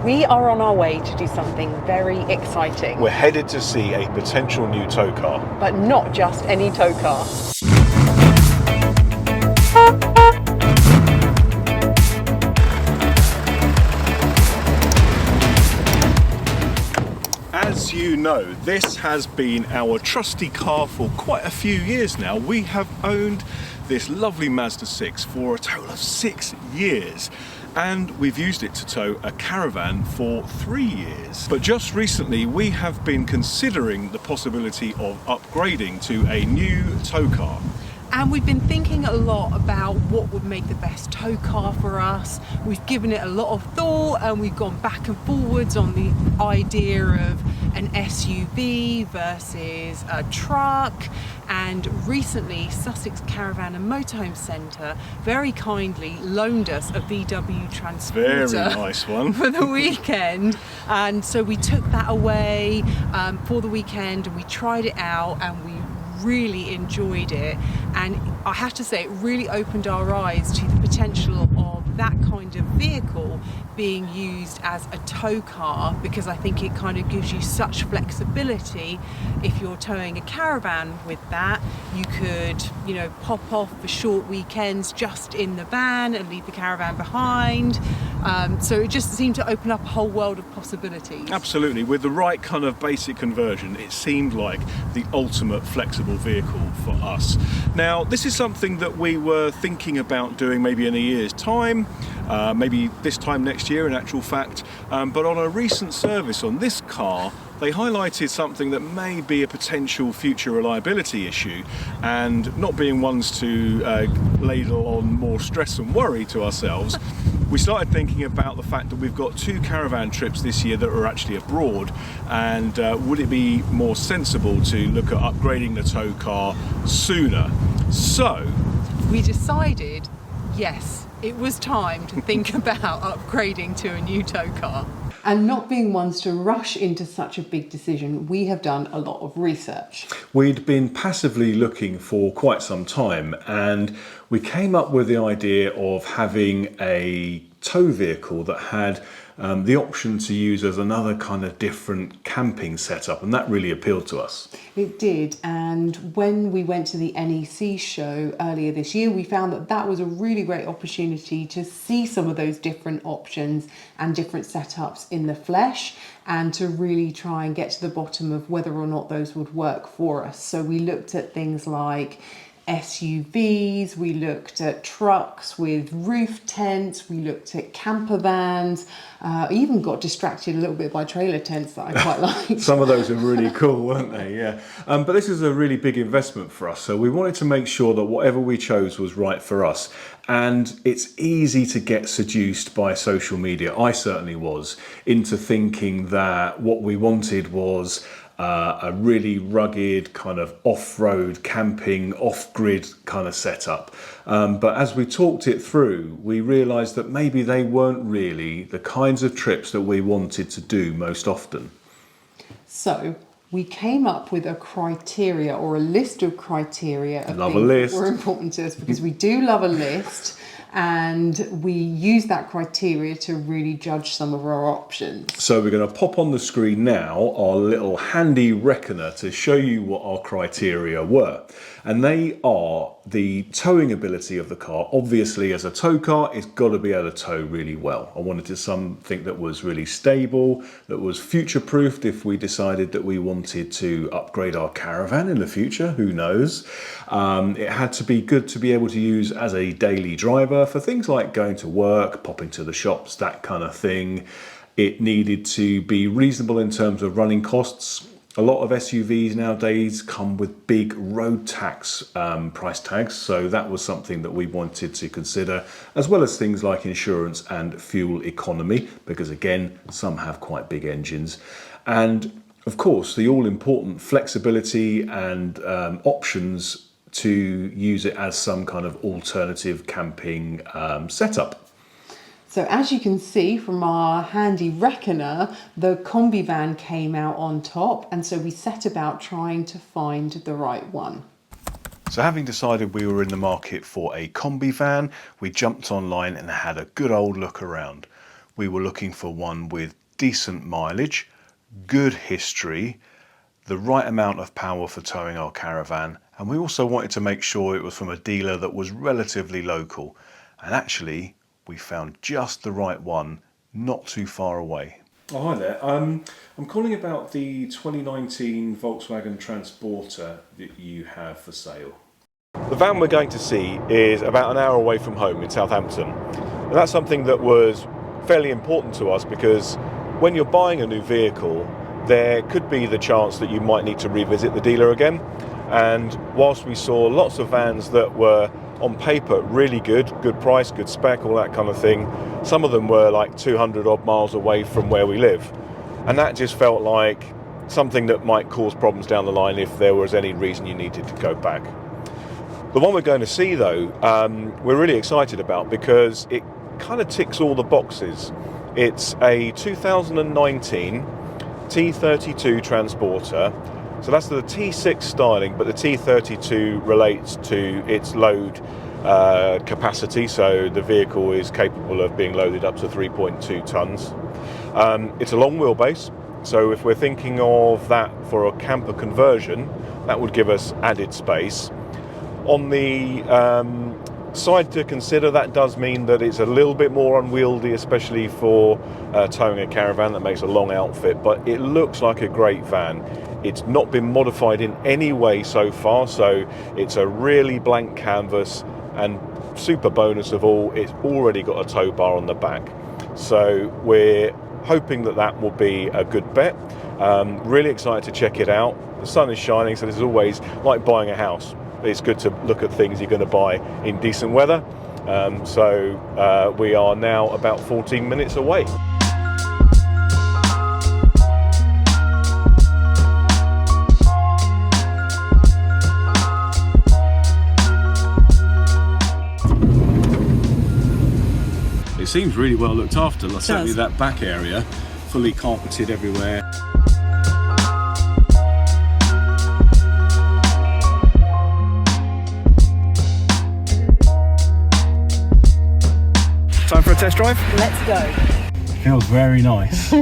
We are on our way to do something very exciting. We're headed to see a potential new tow car. But not just any tow car. As you know, this has been our trusty car for quite a few years now. We have owned this lovely Mazda 6 for a total of 6 years. And we've used it to tow a Caravan for 3 years. But just recently we have been considering the possibility of upgrading to a new tow car. And we've been thinking a lot about what would make the best tow car for us. We've given it a lot of thought and we've gone back and forwards on the idea of an SUV versus a truck. And recently Sussex Caravan and Motorhome Centre very kindly loaned us a VW Transporter. Very nice one. For the weekend. And so we took that away for the weekend and we tried it out and we really enjoyed it, and I have to say it really opened our eyes to the potential of that kind of vehicle being used as a tow car, because I think it kind of gives you such flexibility. If you're towing a caravan with that, you could, you know, pop off for short weekends just in the van and leave the caravan behind. So it just seemed to open up a whole world of possibilities. Absolutely, with the right kind of basic conversion, it seemed like the ultimate flexible vehicle for us. Now, this is something that we were thinking about doing maybe in a year's time, maybe this time next year in actual fact, but on a recent service on this car, they highlighted something that may be a potential future reliability issue, and not being ones to ladle on more stress and worry to ourselves, we started thinking about the fact that we've got 2 caravan trips this year that are actually abroad, and would it be more sensible to look at upgrading the tow car sooner? So we decided, yes, it was time to think about upgrading to a new tow car. And not being ones to rush into such a big decision, we have done a lot of research. we'd been passively looking for quite some time, and we came up with the idea of having a tow vehicle that had the option to use as another kind of different camping setup, and that really appealed to us. It did, and when we went to the NEC show earlier this year, we found that that was a really great opportunity to see some of those different options and different setups in the flesh, and to really try and get to the bottom of whether or not those would work for us. So we looked at things like SUVs, we looked at trucks with roof tents, we looked at camper vans, I even got distracted a little bit by trailer tents that I quite liked. Some of those are really cool, weren't they? Yeah. But this is a really big investment for us, so we wanted to make sure that whatever we chose was right for us. And it's easy to get seduced by social media, I certainly was, into thinking that what we wanted was a really rugged kind of off-road camping, off-grid kind of setup. But as we talked it through, we realised that maybe they weren't really the kinds of trips that we wanted to do most often. So we came up with a criteria, or a list of criteria of Love a things list. that were important to us, because we do love a list. And we use that criteria to really judge some of our options. So we're going to pop on the screen now our little handy reckoner to show you what our criteria were. And they are the towing ability of the car. Obviously, as a tow car, it's got to be able to tow really well. I wanted something that was really stable, that was future-proofed if we decided that we wanted to upgrade our caravan in the future, who knows. It had to be good to be able to use as a daily driver for things like going to work, popping to the shops, that kind of thing. It needed to be reasonable in terms of running costs. A lot of SUVs nowadays come with big road tax price tags, so that was something that we wanted to consider, as well as things like insurance and fuel economy, because again, some have quite big engines. And of course, the all-important flexibility and options to use it as some kind of alternative camping setup. So as you can see from our handy reckoner, the combi van came out on top, and so we set about trying to find the right one. So having decided we were in the market for a combi van, we jumped online and had a good old look around. we were looking for one with decent mileage, good history, the right amount of power for towing our caravan, and we also wanted to make sure it was from a dealer that was relatively local. And actually, we found just the right one, not too far away. Oh, hi there. I'm calling about the 2019 Volkswagen Transporter that you have for sale. The van we're going to see is about an hour away from home in Southampton. And that's something that was fairly important to us because when you're buying a new vehicle, there could be the chance that you might need to revisit the dealer again. And whilst we saw lots of vans that were on paper really good price, good spec, all that kind of thing, some of them were like 200 odd miles away from where we live. And that just felt like something that might cause problems down the line if there was any reason you needed to go back. The one we're going to see though, we're really excited about because it kind of ticks all the boxes. It's a 2019 T32 Transporter. So that's the T6 styling, but the T32 relates to its load capacity. So the vehicle is capable of being loaded up to 3.2 tons. It's a long wheelbase. So if we're thinking of that for a camper conversion, that would give us added space. On the side to consider, that does mean that it's a little bit more unwieldy, especially for towing a caravan that makes a long outfit, but it looks like a great van. It's not been modified in any way so far, so it's a really blank canvas, and super bonus of all, it's already got a tow bar on the back. So we're hoping that that will be a good bet. Really excited to check it out. The sun is shining, so this is always like buying a house. It's good to look at things you're going to buy in decent weather. So we are now about 14 minutes away. It seems really well looked after. Certainly that back area, fully carpeted everywhere. Time for a test drive? Let's go. Feels very nice.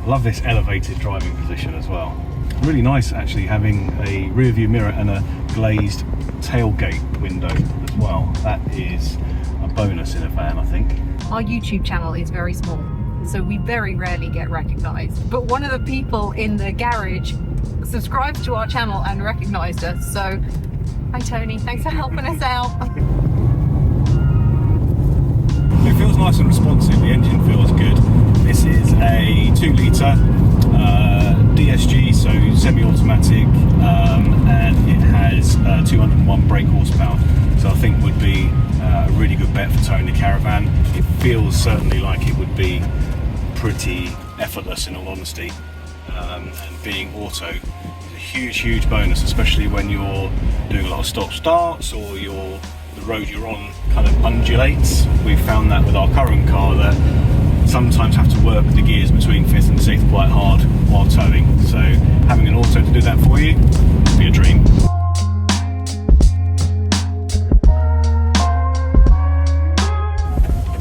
Love this elevated driving position as well. Really nice actually having a rear view mirror and a glazed tailgate window as well. That is a bonus in a van, I think. Our YouTube channel is very small, so we very rarely get recognised. But one of the people in the garage subscribed to our channel and recognised us. So, hi Tony, thanks for helping us out. It feels nice and responsive, the engine feels good. This is a 2-litre DSG, so semi-automatic, and it has 201 brake horsepower. So I think would be a really good bet for towing the caravan. It feels certainly like it would be pretty effortless in all honesty. And being auto is a huge bonus, especially when you're doing a lot of stop-starts or the road you're on kind of undulates. We've found that with our current car that sometimes have to work the gears between 5th and 6th quite hard while towing. So having an auto to do that for you would be a dream.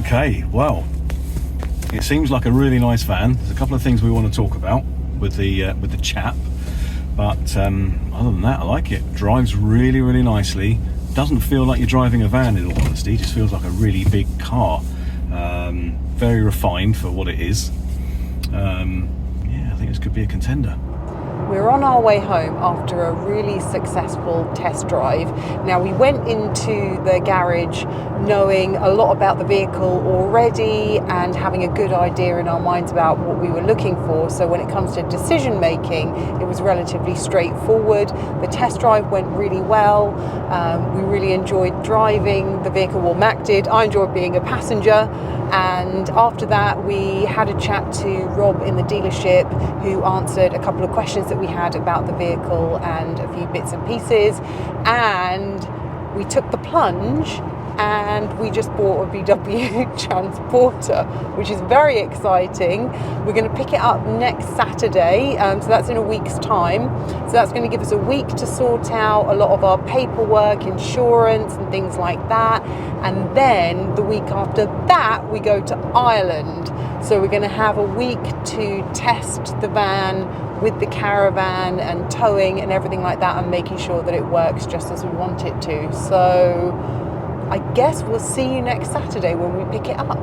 Okay, well, it seems like a really nice van. There's a couple of things we want to talk about with the chap, but other than that, I like it. Drives really maybe doesn't feel like you're driving a van in all honesty. It just feels like a really big car. Very refined for what it is. Yeah, I think this could be a contender. We're on our way home after a really successful test drive. Now, we went into the garage knowing a lot about the vehicle already and having a good idea in our minds about what we were looking for. So when it comes to decision making, it was relatively straightforward. The test drive went really well. We really enjoyed driving the vehicle. Well, Mac did. I enjoyed being a passenger. And after that, we had a chat to Rob in the dealership, who answered a couple of questions that we had about the vehicle and a few bits and pieces. And we took the plunge and we just bought a VW Transporter, which is very exciting. We're going to pick it up next Saturday, so that's in a week's time. So that's going to give us a week to sort out a lot of our paperwork, insurance and things like that. And then the week after that, we go to Ireland. So we're going to have a week to test the van with the caravan and towing and everything like that, and making sure that it works just as we want it to. So I guess we'll see you next Saturday when we pick it up.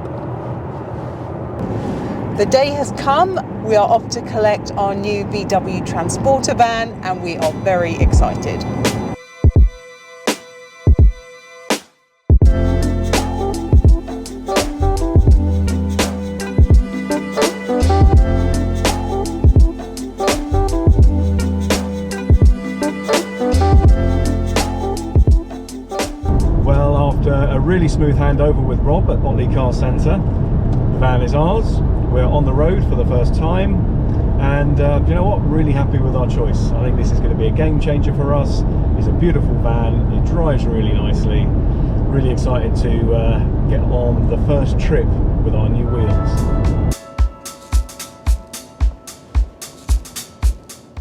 The day has come. We are off to collect our new VW Transporter van, and we are very excited. Well, after a really smooth handover with Rob at Botley Car Centre, the van is ours. We're on the road for the first time, and you know what? Really happy with our choice. I think this is going to be a game changer for us. It's a beautiful van. It drives really nicely. Really excited to get on the first trip with our new wheels.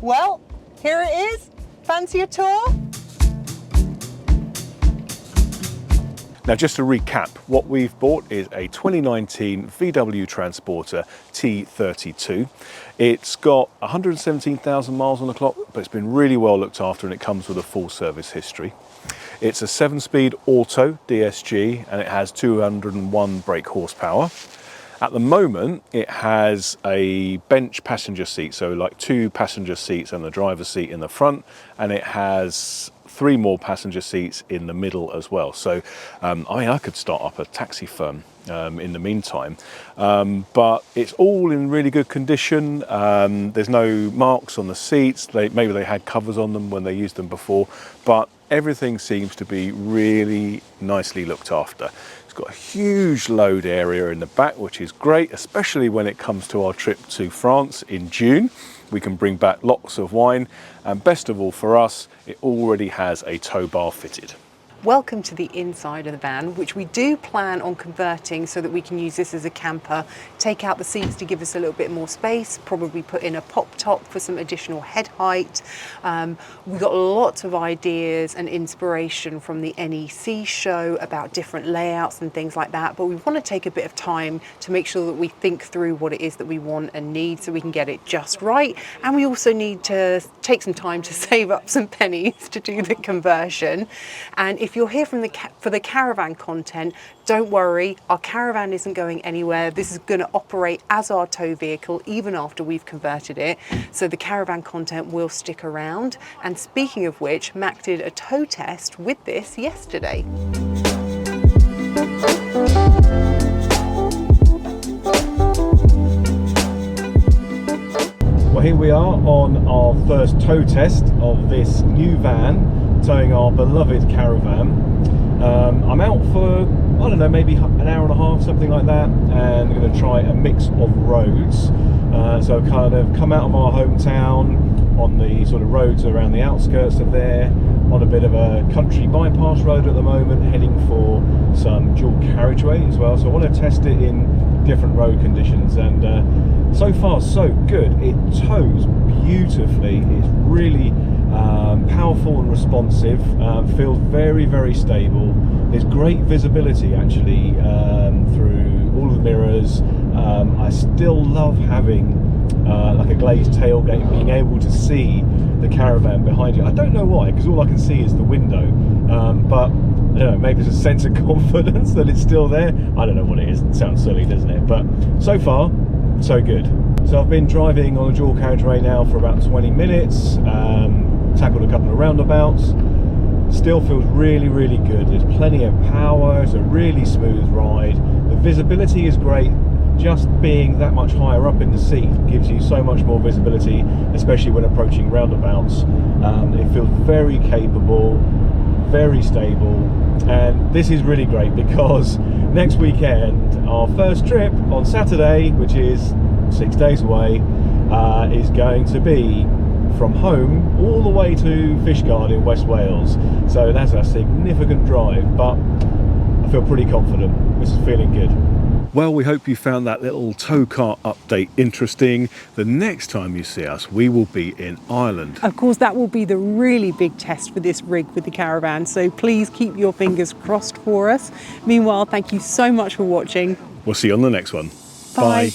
Well, here it is. Fancy a tour? Now, just to recap, what we've bought is a 2019 VW Transporter T32. It's got 117,000 miles on the clock, but it's been really well looked after, and it comes with a full service history. It's a 7-speed auto DSG, and it has 201 brake horsepower. At the moment, it has a bench passenger seat, so like 2 passenger seats and the driver's seat in the front, and it has 3 more passenger seats in the middle as well. So I could start up a taxi firm in the meantime, but it's all in really good condition. There's no marks on the seats. Maybe they had covers on them when they used them before, but everything seems to be really nicely looked after. It's got a huge load area in the back, which is great, especially when it comes to our trip to France in June. We can bring back lots of wine, and best of all for us, it already has a tow bar fitted. Welcome to the inside of the van, which we do plan on converting so that we can use this as a camper, take out the seats to give us a little bit more space, probably put in a pop top for some additional head height. We got lots of ideas and inspiration from the NEC show about different layouts and things like that, but we want to take a bit of time to make sure that we think through what it is that we want and need so we can get it just right. And we also need to take some time to save up some pennies to do the conversion. And if you're here for the caravan content, don't worry, our caravan isn't going anywhere. This is going to operate as our tow vehicle even after we've converted it. So the caravan content will stick around. And speaking of which, Mac did a tow test with this yesterday. Well, here we are on our first tow test of this new van, towing our beloved caravan. I'm out for, I don't know, maybe an hour and a half, something like that, and I'm going to try a mix of roads. So kind of come out of our hometown on the sort of roads around the outskirts of there, on a bit of a country bypass road at the moment, heading for some dual carriageway as well. So I want to test it in different road conditions, and so far so good. It tows beautifully. It's really powerful and responsive, feels very, very stable. There's great visibility actually through all of the mirrors. I still love having like a glazed tailgate, being able to see the caravan behind you. I don't know why, because all I can see is the window, but I don't know, maybe there's a sense of confidence that it's still there. I don't know what it is. It sounds silly, doesn't it? But so far, so good. So I've been driving on a dual carriageway now for about 20 minutes, tackled a couple of roundabouts. Still feels really, really good. There's plenty of power. It's a really smooth ride. The visibility is great. Just being that much higher up in the seat gives you so much more visibility, especially when approaching roundabouts. It feels very capable, very stable, and this is really great because next weekend, our first trip on Saturday, which is 6 days away, is going to be from home all the way to Fishguard in West Wales. So that's a significant drive, but I feel pretty confident. This is feeling good. Well, we hope you found that little tow car update interesting. The next time you see us, we will be in Ireland. Of course, that will be the really big test for this rig with the caravan, so please keep your fingers crossed for us. Meanwhile, thank you so much for watching. We'll see you on the next one. Bye.